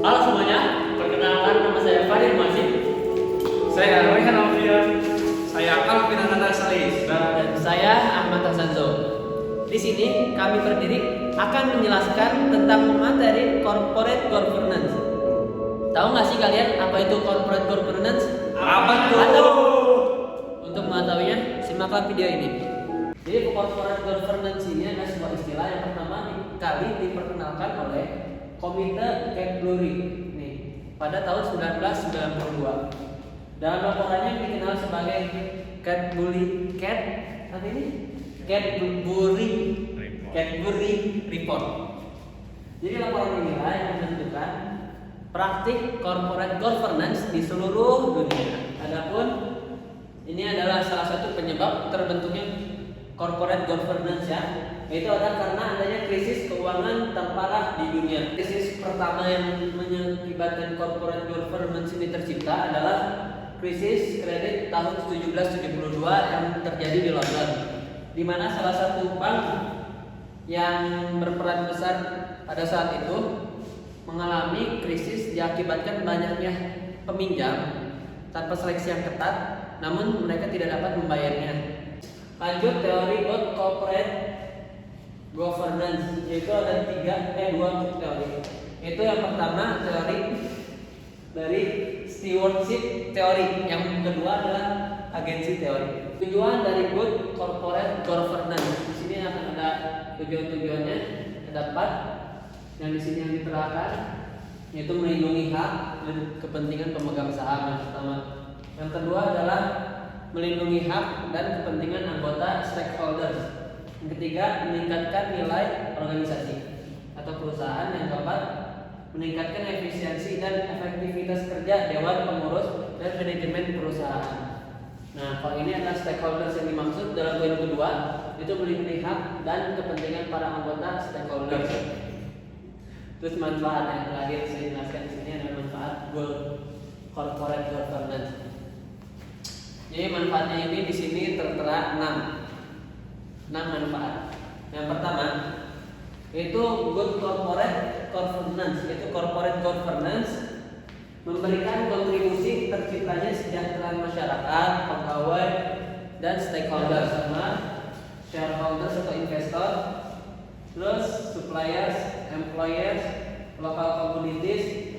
Halo semuanya, perkenalkan nama saya Farid Masih. Saya Rehan Alfian. Saya Alvin Ananda Salis. Dan saya Ahmad Hasanzo. Di sini kami berdiri akan menjelaskan tentang materi corporate governance. Tahu nggak sih kalian apa itu corporate governance? Apa tuh? Atau untuk mengetahuinya, simaklah video ini. Jadi corporate governance ini adalah sebuah istilah yang pertama kali diperkenalkan oleh Komite Cadbury nih pada tahun 1992. Dalam laporannya yang dikenal sebagai Cadbury Report. Jadi laporan inilah yang menentukan praktik corporate governance di seluruh dunia. Adapun ini adalah salah satu penyebab terbentuknya corporate governance ya, yaitu adalah karena adanya krisis keuangan terparah di dunia. Krisis pertama yang mengakibatkan corporate governance ini tercipta adalah krisis kredit tahun 1772 yang terjadi di London, di mana salah satu bank yang berperan besar pada saat itu mengalami krisis diakibatkan banyaknya peminjam tanpa seleksi yang ketat, namun mereka tidak dapat membayarnya. Lanjut teori good corporate governance, yaitu ada dua teori. Itu yang pertama teori dari stewardship teori, yang kedua adalah agensi teori. Tujuan dari good corporate governance di sini akan ada tujuan-tujuannya, ada 4 yang di sini yang diterangkan, yaitu melindungi hak dan kepentingan pemegang saham yang pertama. Yang kedua adalah melindungi hak dan kepentingan anggota stakeholders. Yang ketiga, meningkatkan nilai organisasi atau perusahaan. Yang keempat, meningkatkan efisiensi dan efektivitas kerja dewan pengurus dan manajemen perusahaan. Nah, kalau ini adalah stakeholders yang dimaksud dalam poin kedua, itu melindungi hak dan kepentingan para anggota stakeholders. Terus manfaat yang terakhir saya jelaskan di sini adalah manfaat corporate governance. Jadi manfaatnya ini di sini tertera 6 manfaat. Yang pertama itu good corporate governance, yaitu corporate governance memberikan kontribusi terciptanya kesejahteraan masyarakat, pegawai, dan stakeholder sama shareholders atau investor, terus suppliers, employers, local communities,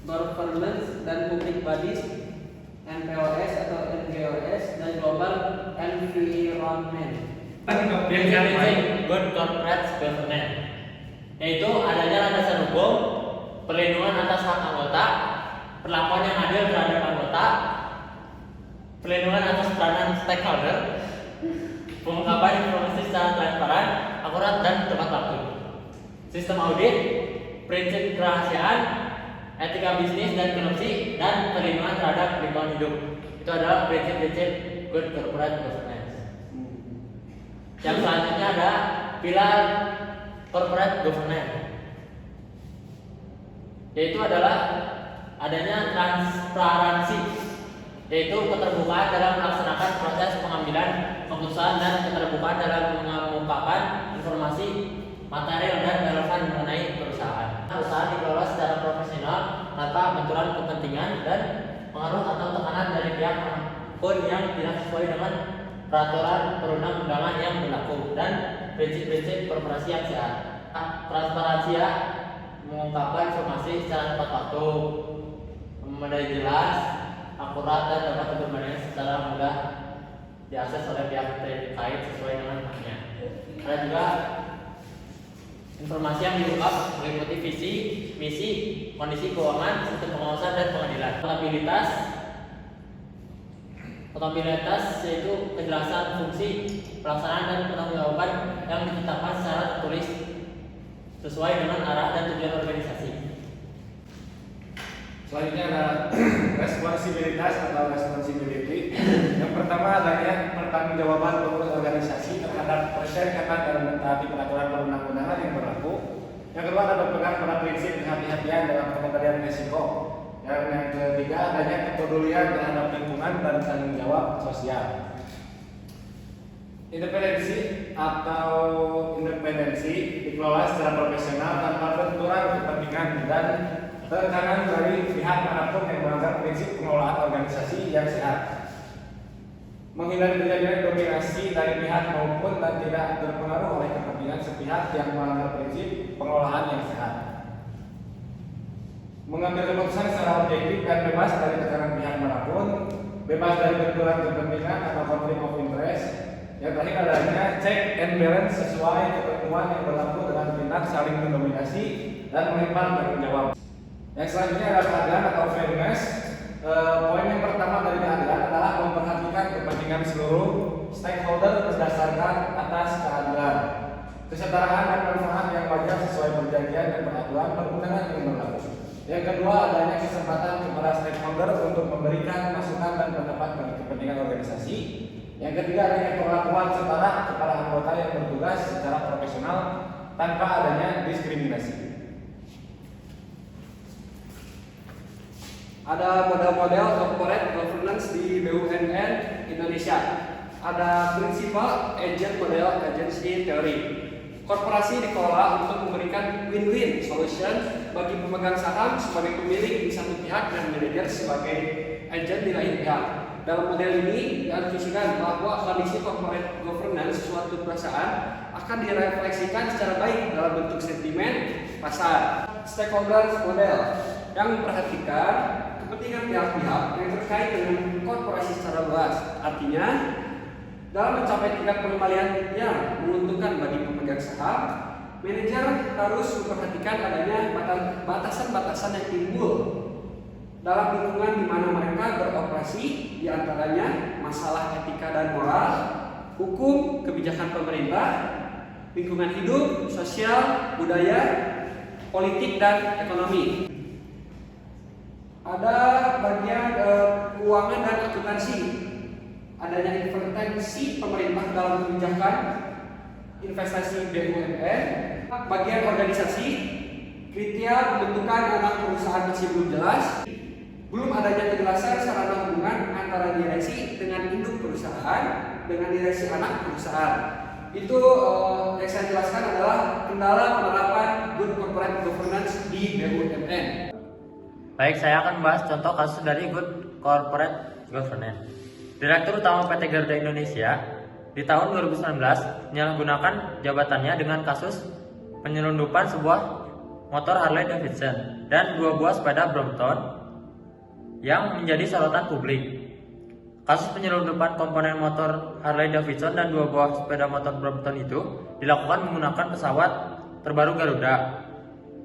governments dan public bodies, NPOS atau NGOS, dan global environment. Good corporate governance, yaitu adanya landasan hukum, perlindungan atas hak anggota, perlakuan yang adil terhadap anggota, perlindungan atas peranan stakeholder, pengungkapan informasi secara transparan, akurat dan tepat waktu, sistem audit, prinsip kerahasiaan, etika bisnis dan korupsi, dan perlindungan terhadap lingkungan hidup. Itu adalah prinsip-prinsip good corporate governance. Yang selanjutnya ada pilar corporate governance, yaitu adalah adanya transparansi, yaitu keterbukaan dalam melaksanakan proses pengambilan keputusan dan keterbukaan dalam mengungkapkan informasi material dan relevan mengenai perusahaan. Perusahaan dikelola secara profesional tanpa benturan kepentingan dan pengaruh atau tekanan dari pihak manapun yang tidak sesuai dengan peraturan perundang-undangan yang berlaku dan prinsip-prinsip korporasi yang sehat. Transparansi ya, mengungkapkan informasi secara tepat waktu, memadai, jelas, akurat, dan dapat diperbarui secara mudah diakses oleh pihak terkait sesuai dengan haknya. Ada juga informasi yang diungkap meliputi visi, misi, kondisi keuangan, sistem pengawasan, dan pengadilan. Akuntabilitas yaitu kejelasan fungsi, pelaksanaan, dan pertanggungjawaban yang ditetapkan secara tertulis sesuai dengan arah dan tujuan organisasi. Selanjutnya ada responsibilitas atau responsibility. Yang pertama adanya pertanggungjawaban pengurus organisasi terhadap persyaratan dan mentaati peraturan perundang-undangan yang berlaku. Yang kedua ada berpegang pada prinsip kehati-hatian dalam pengendalian risiko. Yang ketiga adanya kepedulian terhadap lingkungan dan tanggung jawab sosial. Independensi atau independensi dikelola secara profesional tanpa benturan kepentingan dan tekanan dari pihak manapun yang melanggar prinsip pengelolaan organisasi yang sehat. Menghindari terjadinya dominasi dari pihak maupun dan tidak terpengaruh oleh kepentingan sepihak yang melanggar prinsip pengelolaan yang sehat. Mengambil keputusan secara objektif dan bebas dari tekanan pihak manapun, bebas dari benturan kepentingan atau konflik of interest. Yang terakhir adanya check and balance sesuai ketentuan yang berlaku dengan tindak saling mendominasi dan melempar tanggung jawab. Yang selanjutnya adalah keadilan atau fairness. Poin yang pertama dari keadilan adalah memperhatikan kepentingan seluruh stakeholder berdasarkan atas keadilan, kesetaraan dan manfaat yang wajar sesuai perjanjian dan peraturan perundangan yang berlaku. Yang kedua adanya kesempatan kepada stakeholder untuk memberikan masukan dan pendapat bagi kepentingan organisasi. Yang ketiga adanya perlakuan setara kepada anggota yang bertugas secara profesional tanpa adanya diskriminasi. Ada model-model corporate governance di BUMN Indonesia. Ada principal agent model agency theory. Korporasi dikelola untuk memberikan win-win solution bagi pemegang saham sebagai pemilik di satu pihak dan manajer sebagai agent di lain pihak. Dalam model ini diasumsikan bahwa kondisi corporate governance suatu perusahaan akan direfleksikan secara baik dalam bentuk sentimen pasar. Stakeholder model yang memperhatikan kepentingan pihak-pihak yang terkait dengan korporasi secara luas. Artinya, dalam mencapai tingkat pengembalian yang menguntungkan bagi pemegang saham, manajer harus memperhatikan adanya batasan-batasan yang timbul dalam lingkungan di mana mereka beroperasi, di antaranya masalah etika dan moral, hukum, kebijakan pemerintah, lingkungan hidup, sosial, budaya, politik, dan ekonomi. Ada bagian keuangan dan akuntansi. Adanya intervensi pemerintah dalam kebijakan investasi BUMN. Bagian organisasi, kriteria pembentukan anak perusahaan masih belum jelas. Belum adanya kejelasan sarana hubungan antara direksi dengan induk perusahaan dengan direksi anak perusahaan. Itu yang saya jelaskan adalah kendala penerapan good corporate governance di BUMN. Baik, saya akan membahas contoh kasus dari Good Corporate Governance. Direktur Utama PT Garuda Indonesia di tahun 2019 menyalahgunakan jabatannya dengan kasus penyelundupan sebuah motor Harley Davidson dan 2 buah sepeda Brompton yang menjadi sorotan publik. Kasus penyelundupan komponen motor Harley Davidson dan 2 buah sepeda motor Brompton itu dilakukan menggunakan pesawat terbaru Garuda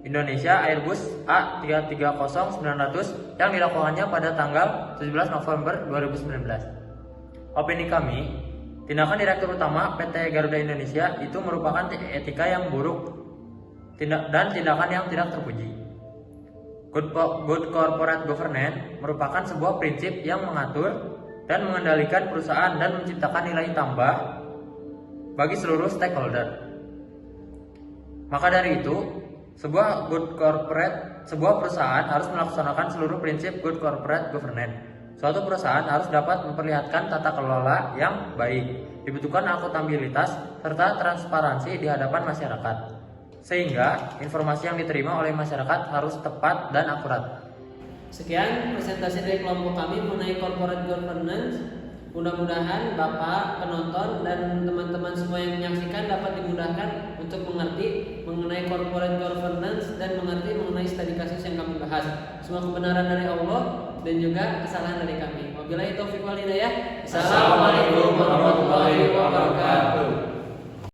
Indonesia Airbus A330-900 yang dilakukannya pada tanggal 17 November 2019. Opini kami, tindakan Direktur Utama PT Garuda Indonesia itu merupakan etika yang buruk dan tindakan yang tidak terpuji. Good Corporate Governance merupakan sebuah prinsip yang mengatur dan mengendalikan perusahaan dan menciptakan nilai tambah bagi seluruh stakeholder. Maka dari itu, sebuah perusahaan harus melaksanakan seluruh prinsip good corporate governance. Suatu perusahaan harus dapat memperlihatkan tata kelola yang baik, dibutuhkan akuntabilitas serta transparansi di hadapan masyarakat, sehingga informasi yang diterima oleh masyarakat harus tepat dan akurat. Sekian presentasi dari kelompok kami mengenai corporate governance. Mudah-mudahan Bapak, penonton, dan teman-teman semua yang menyaksikan dapat dimudahkan untuk mengerti mengenai corporate governance dan mengerti mengenai studi kasus yang kami bahas. Semua kebenaran dari Allah dan juga kesalahan dari kami. Wabillahi taufiq wal hidayah. Assalamualaikum